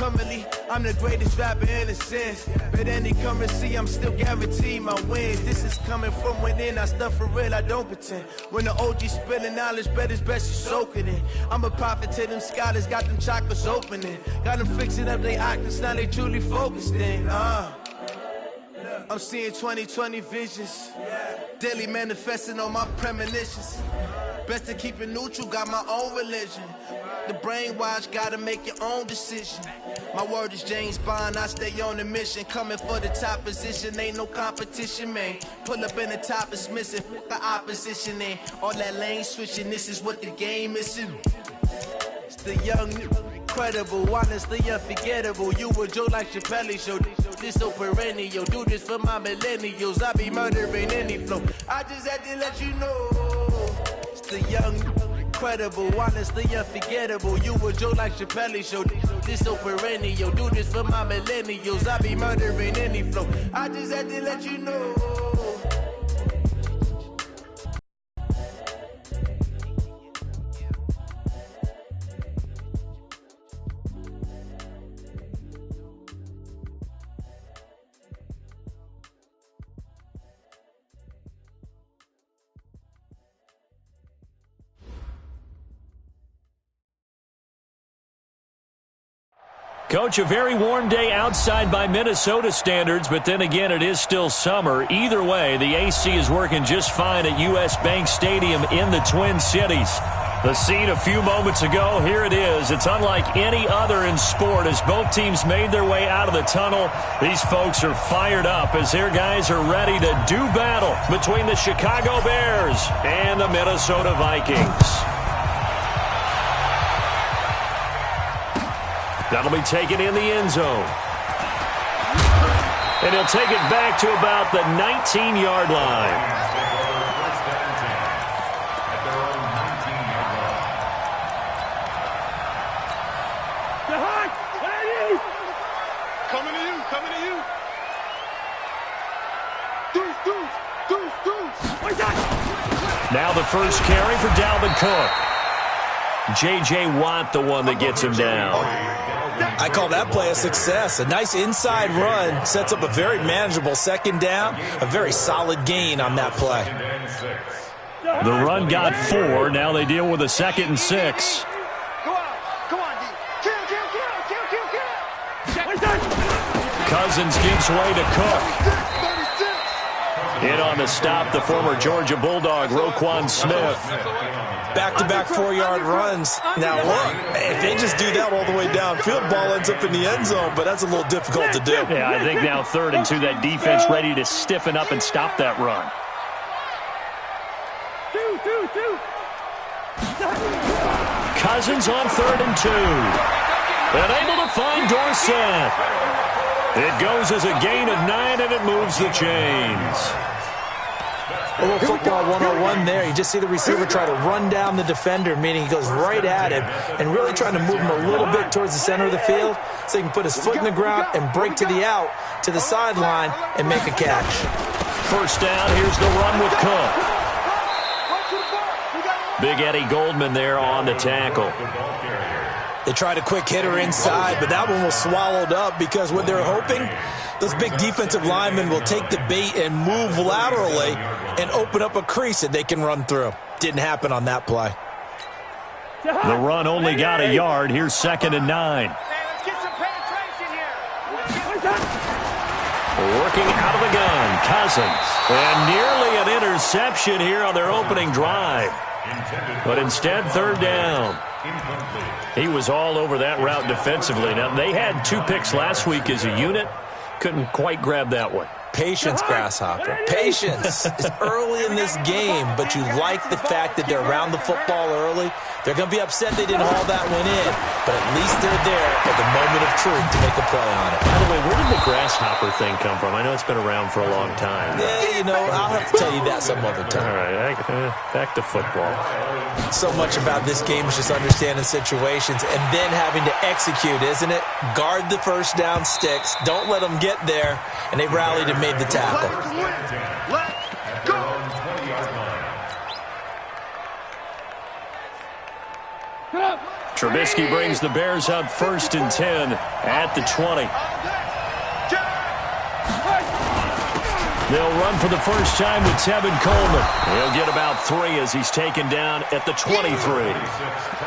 currently, I'm the greatest rapper in a sense. But any currency, I'm still guaranteed my wins. This is coming from within, I stuff for real, I don't pretend. When the OG spilling knowledge, bet it's best you soak it in. I'm a prophet to them scholars, got them chakras opening. Got them fixing up they octaves, now they truly focused in. I'm seeing 2020 visions, daily manifesting on my premonitions. Best to keep it neutral, got my own religion. The brainwash, gotta make your own decision. My word is James Bond, I stay on a mission. Coming for the top position, ain't no competition, man. Pull up in the top is missing, fuck the opposition, and all that lane switching, this is what the game is. It's the young, incredible, honestly unforgettable. You a Joe like Chappelle show, this so perennial. Do this for my millennials, I be murdering any flow. I just had to let you know. It's the young, incredible, honestly unforgettable. You a Joe like Chappelle show, this so perennial. Do this for my millennials, I be murdering any flow. I just had to let you know. Coach, a very warm day outside by Minnesota standards, but then again, it is still summer. Either way, the AC is working just fine at U.S. Bank Stadium in the Twin Cities. The scene a few moments ago, here it is. It's unlike any other in sport as both teams made their way out of the tunnel. These folks are fired up as their guys are ready to do battle between the Chicago Bears and the Minnesota Vikings. That'll be taken in the end zone. And he'll take it back to about the 19-yard line. Coming to you, coming to you. Now the first carry for Dalvin Cook. J.J. Watt, the one that gets him down. I call that play a success. A nice inside run sets up a very manageable second down. A very solid gain on that play. The run got 4. Now they deal with a 2nd and 6. Cousins gives way to Cook. In on the stop, the former Georgia Bulldog, Roquan Smith. Back-to-back 4-yard runs. Now, look, if they just do that all the way downfield, ball ends up in the end zone, but that's a little difficult to do. Yeah, I think now 3rd and 2, that defense ready to stiffen up and stop that run. Cousins on 3rd and 2. And able to find Dorsett. It goes as a gain of 9, and it moves the chains. A little football 101 there. You just see the receiver try to run down the defender, meaning he goes right at him and really trying to move him a little bit towards the center of the field so he can put his foot in the ground and break to the out, to the sideline, and make a catch. First down, here's the run with Cook. Big Eddie Goldman there on the tackle. They tried a quick hitter inside, but that one was swallowed up because what they're hoping, those big defensive linemen will take the bait and move laterally and open up a crease that they can run through. Didn't happen on that play. The run only got a yard. Here's 2nd and 9. Let's get some penetration here. Working out of the gun, Cousins. And nearly an interception here on their opening drive. But instead, 3rd down. He was all over that route defensively. Now, they had 2 picks last week as a unit. Couldn't quite grab that one. Patience, Grasshopper. Patience. It's early in this game, but you like the fact that they're around the football early. They're going to be upset they didn't haul that one in, but at least they're there at the moment of truth to make a play on it. By the way, where did the grasshopper thing come from? I know it's been around for a long time. Yeah, you know, I'll have to tell you that some other time. All right, back to football. So much about this game is just understanding situations and then having to execute, isn't it? Guard the first down sticks. Don't let them get there, and they rallied and made the tackle. Let's go. Trubisky brings the Bears up 1st and 10 at the 20. They'll run for the first time with Tevin Coleman. He'll get about 3 as he's taken down at the 23.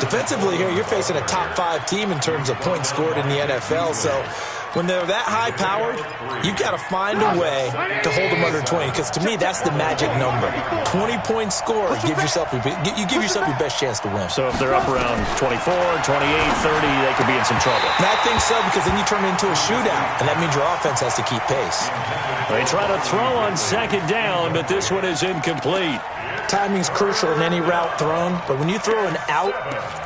Defensively here, you're facing a top 5 team in terms of points scored in the NFL, so when they're that high-powered, you've got to find a way to hold them under 20, because to me, that's the magic number. 20-point score, you give yourself your best chance to win. So if they're up around 24, 28, 30, they could be in some trouble. And I think so, because then you turn it into a shootout, and that means your offense has to keep pace. They try to throw on 2nd down, but this one is incomplete. Timing's crucial in any route thrown, but when you throw an out,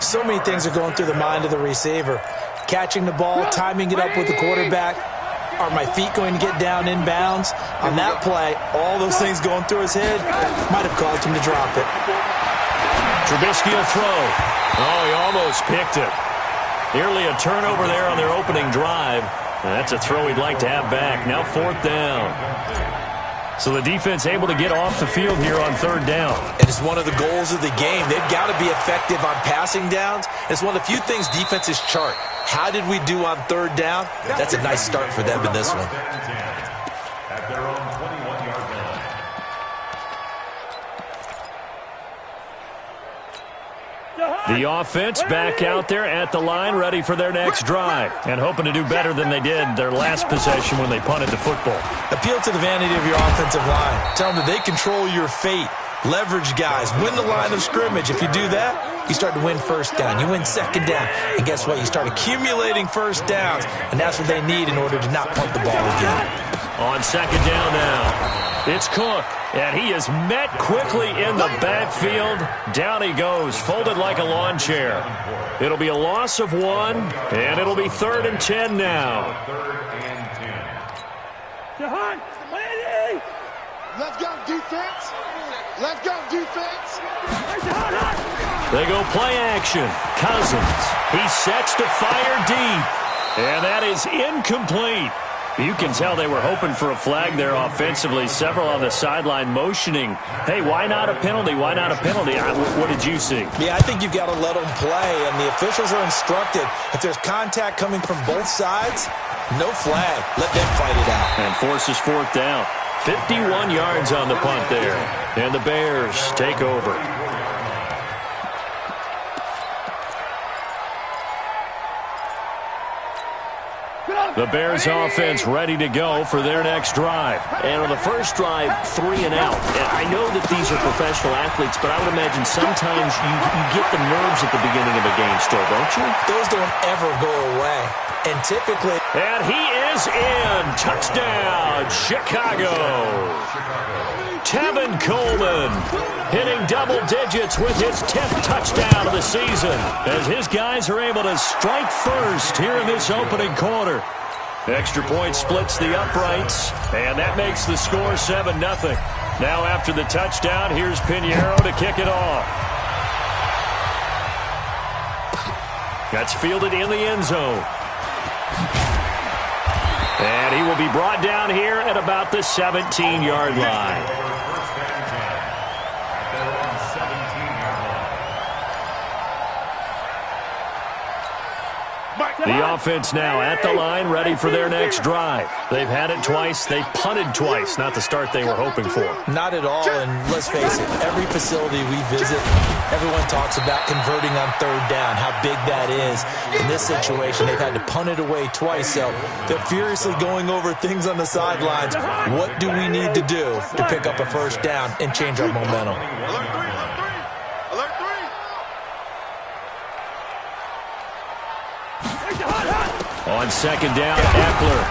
so many things are going through the mind of the receiver. Catching the ball, timing it up with the quarterback. Are my feet going to get down inbounds? On that play, all those things going through his head might have caused him to drop it. Trubisky will throw. Oh, he almost picked it. Nearly a turnover there on their opening drive. That's a throw he'd like to have back. Now 4th down. So the defense able to get off the field here on 3rd down. And it's one of the goals of the game. They've got to be effective on passing downs. It's one of the few things defenses chart. How did we do on 3rd down? That's a nice start for them in this one. At their own 21-yard line. The offense back out there at the line, ready for their next drive, and hoping to do better than they did their last possession when they punted the football. Appeal to the vanity of your offensive line. Tell them that they control your fate. Leverage guys. Win the line of scrimmage. If you do that, you start to win 1st down. You win 2nd down. And guess what? You start accumulating 1st downs, and that's what they need in order to not punt the ball again. On 2nd down now, it's Cook, and he is met quickly in the backfield. Down he goes, folded like a lawn chair. It'll be a loss of 1, and it'll be 3rd and 10 now. 3rd and 10. Let's go, defense. Let's go, defense. They go play action. Cousins. He sets to fire deep. And that is incomplete. You can tell they were hoping for a flag there offensively. Several on the sideline motioning. Hey, why not a penalty? Why not a penalty? What did you see? Yeah, I think you've got to let them play, and the officials are instructed. If there's contact coming from both sides, no flag. Let them fight it out. And forces 4th down. 51 yards on the punt there. And the Bears take over. The Bears offense ready to go for their next drive. And on the first drive, 3 and out. And I know that these are professional athletes, but I would imagine sometimes you get the nerves at the beginning of a game still, don't you? Those don't ever go away. And typically... And he is in. Touchdown, Chicago. Tevin Coleman hitting double digits with his 10th touchdown of the season as his guys are able to strike first here in this opening quarter. Extra point splits the uprights, and that makes the score 7-0. Now after the touchdown, here's Pinheiro to kick it off. That's fielded in the end zone. And he will be brought down here at about the 17-yard line. The offense now at the line, ready for their next drive. They've had it twice. They've punted twice. Not the start they were hoping for. Not at all, and let's face it, every facility we visit, everyone talks about converting on 3rd down, how big that is. In this situation, they've had to punt it away twice, so they're furiously going over things on the sidelines. What do we need to do to pick up a 1st down and change our momentum? On 2nd down, Eckler.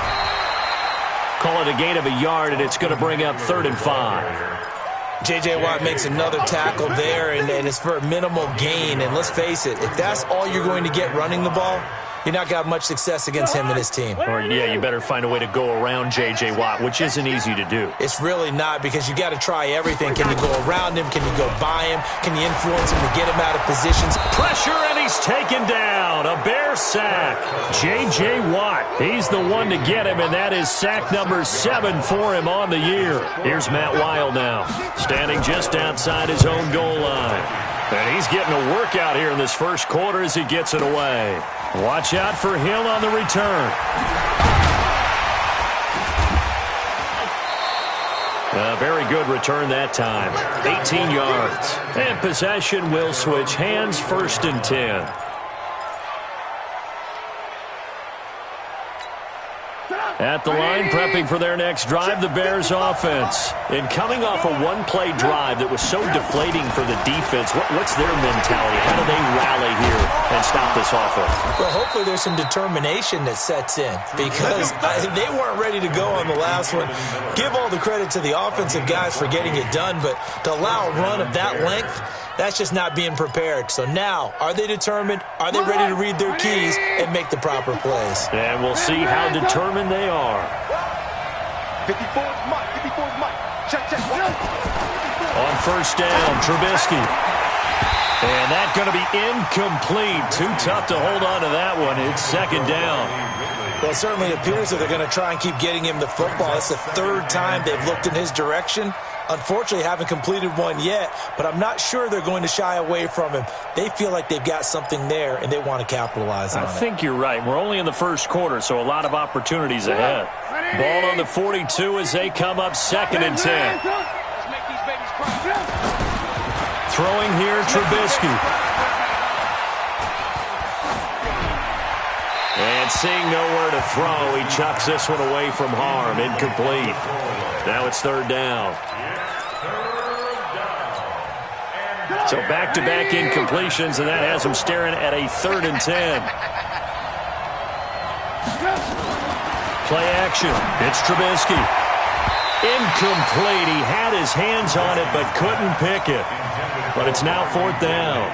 Call it a gain of a yard, and it's going to bring up 3rd and 5. J.J. Watt makes another tackle there, and it's for a minimal gain. And let's face it, if that's all you're going to get running the ball, you're not going to have much success against him and his team. Or, yeah, you better find a way to go around J.J. Watt, which isn't easy to do. It's really not, because you got to try everything. Can you go around him? Can you go by him? Can you influence him to get him out of positions? Pressure, and he's taken down. A Bear sack. J.J. Watt, he's the one to get him, and that is sack number 7 for him on the year. Here's Matt Weil now, standing just outside his own goal line. And he's getting a workout here in this first quarter as he gets it away. Watch out for Hill on the return. A very good return that time. 18 yards. And possession will switch hands, 1st and 10. At the line, prepping for their next drive, the Bears offense. And coming off a one-play drive that was so deflating for the defense, what's their mentality? How do they rally here and stop this offense? Well, hopefully there's some determination that sets in because they weren't ready to go on the last one. Give all the credit to the offensive guys for getting it done, but to allow a run of that length, that's just not being prepared. So now, are they determined? Are they ready to read their keys and make the proper plays? And we'll see how determined they are. 54's Mike. 54's Mike. Check. On 1st down, Trubisky. And that's going to be incomplete. Too tough to hold on to that one. It's 2nd down. Well, it certainly appears that they're going to try and keep getting him the football. It's the 3rd time they've looked in his direction. Unfortunately, haven't completed one yet, but I'm not sure they're going to shy away from him. They feel like they've got something there, and they want to capitalize on it. I think you're right. We're only in the first quarter, so a lot of opportunities ahead. Ball on the 42 as they come up 2nd and 10. Throwing here, Trubisky. And seeing nowhere to throw, he chucks this one away from harm. Incomplete. Now it's 3rd down. So back-to-back incompletions, and that has him staring at a 3rd and 10. Play action. It's Trubisky. Incomplete. He had his hands on it but couldn't pick it. But it's now 4th down.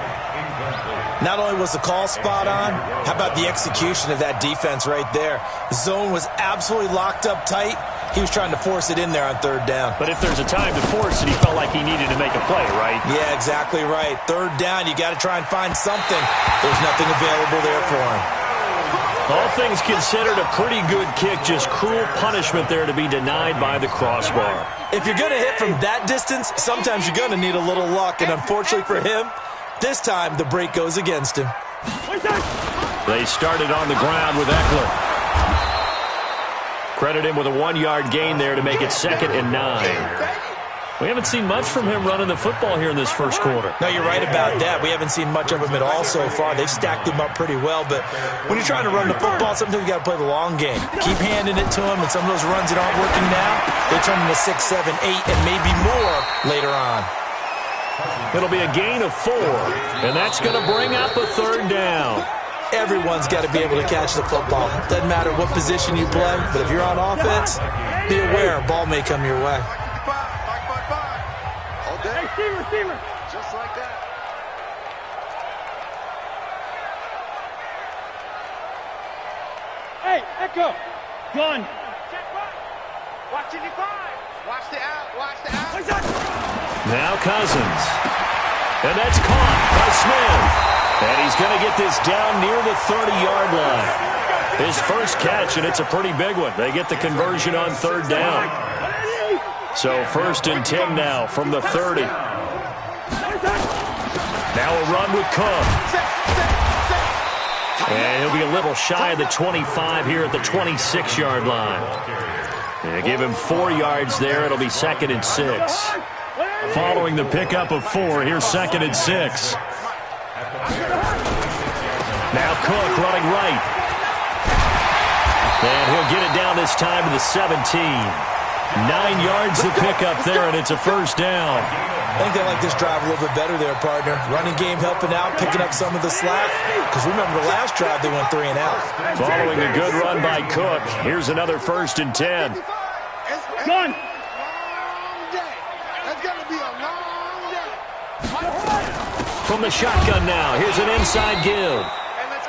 Not only was the call spot on, how about the execution of that defense right there? The zone was absolutely locked up tight. He was trying to force it in there on 3rd down. But if there's a time to force it, he felt like he needed to make a play, right? Yeah, exactly right. 3rd down, you got to try and find something. There's nothing available there for him. All things considered, a pretty good kick. Just cruel punishment there to be denied by the crossbar. If you're going to hit from that distance, sometimes you're going to need a little luck. And unfortunately for him, this time the break goes against him. They started on the ground with Eckler. Credit him with a 1-yard gain there to make it 2nd and 9. We haven't seen much from him running the football here in this first quarter. No, you're right about that. We haven't seen much of him at all so far. They've stacked him up pretty well, but when you're trying to run the football, sometimes you got to play the long game. Keep handing it to him, and some of those runs that aren't working now, they turn into 6, 7, 8, and maybe more later on. It'll be a gain of 4, and that's going to bring up a 3rd down. Everyone's got to be able to catch the football. Doesn't matter what position you play, but if you're on offense, be aware a ball may come your way. All day. Receiver. Just like that. Hey, Echo. Gun. Watch it, watch the out. Now Cousins. And that's caught by Smith. And he's going to get this down near the 30-yard line. His first catch, and it's a pretty big one. They get the conversion on 3rd down. So 1st and 10 now from the 30. Now a run with Cook. And he'll be a little shy of the 25 here at the 26-yard line. And give him 4 yards there. It'll be 2nd and 6. Following the pickup of 4, here's 2nd and 6. Now Cook running right. And he'll get it down this time to the 17. 9 yards to pick up there, and it's a 1st down. I think they like this drive a little bit better there, partner. Running game helping out, picking up some of the slack. Because remember the last drive, they went 3 and out. Following a good run by Cook, here's another 1st and 10. Gun. From the shotgun now, here's an inside give.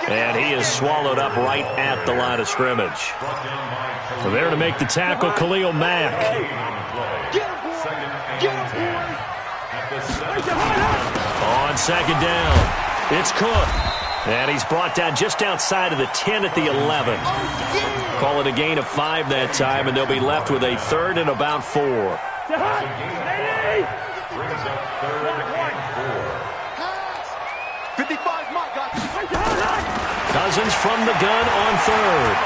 And he is swallowed up right at the line of scrimmage. So there to make the tackle, Khalil Mack. On 2nd down, it's Cook. And he's brought down just outside of the 10 at the 11. Call it a gain of 5 that time, and they'll be left with a 3rd and about 4. 55 mark, guys. Cousins from the gun on third.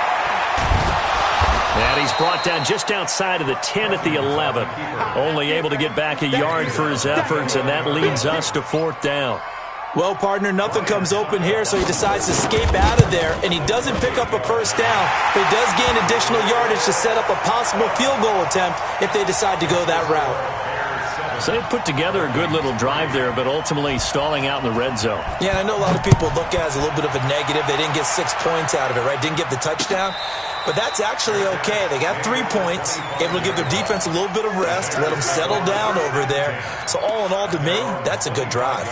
And he's brought down just outside of the 10 at the 11. Only able to get back a yard for his efforts, and that leads us to fourth down. Well, partner, nothing comes open here, so he decides to escape out of there, and he doesn't pick up a first down, but he does gain additional yardage to set up a possible field goal attempt if they decide to go that route. So they put together a good little drive there, but ultimately stalling out in the red zone. Yeah, and I know a lot of people look at it as a little bit of a negative. They didn't get 6 points out of it, right? Didn't get the touchdown. But that's actually okay. They got 3 points, able to give their defense a little bit of rest, let them settle down over there. So all in all, to me, that's a good drive.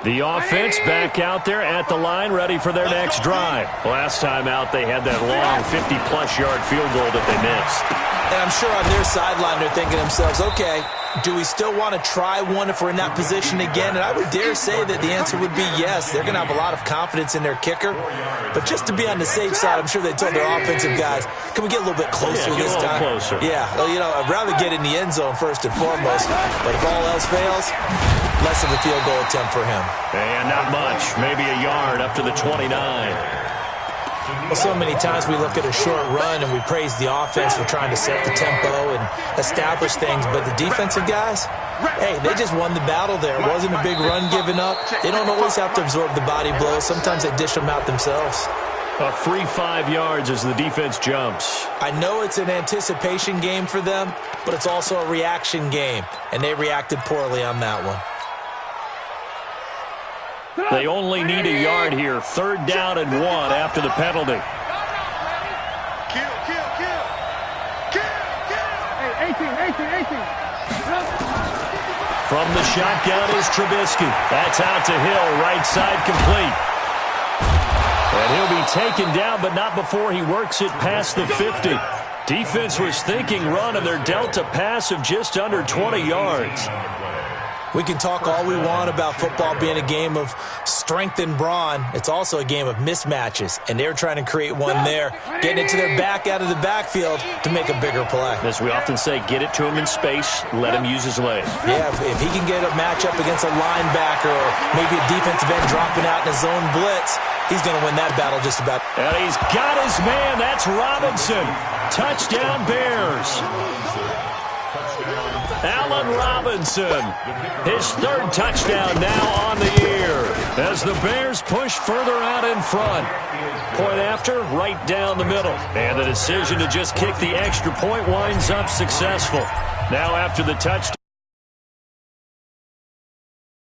The offense back out there at the line, ready for their next drive. Last time out, they had that long 50-plus yard field goal that they missed. And I'm sure on their sideline they're thinking to themselves, okay, do we still want to try one if we're in that position again? And I would dare say that the answer would be yes. They're going to have a lot of confidence in their kicker. But just to be on the safe side, I'm sure they told their offensive guys, can we get a little bit closer this time? Closer. Yeah, well, I'd rather get in the end zone first and foremost. But if all else fails, less of a field goal attempt for him. And not much, maybe a yard up to the 29. Well, so many times we look at a short run and we praise the offense for trying to set the tempo and establish things, but the defensive guys, hey, they just won the battle there. It wasn't a big run given up. They don't always have to absorb the body blows. Sometimes they dish them out themselves. A free 5 yards as the defense jumps. I know it's an anticipation game for them, but it's also a reaction game, and they reacted poorly on that one. They only need a yard here. 3rd down and 1 after the penalty. Kill. Hey, 18. From the shotgun is Trubisky. That's out to Hill, right side complete. And he'll be taken down, but not before he works it past the 50. Defense was thinking run, and they're dealt a pass of just under 20 yards. We can talk all we want about football being a game of strength and brawn. It's also a game of mismatches, and they're trying to create one there, getting it to their back out of the backfield to make a bigger play. As we often say, get it to him in space, let him use his legs. Yeah, if he can get a matchup against a linebacker or maybe a defensive end dropping out in a zone blitz, he's going to win that battle just about. And he's got his man. That's Robinson. Touchdown, Bears. Allen Robinson, his 3rd touchdown now on the year as the Bears push further out in front. Point after, right down the middle. And the decision to just kick the extra point winds up successful. Now after the touchdown.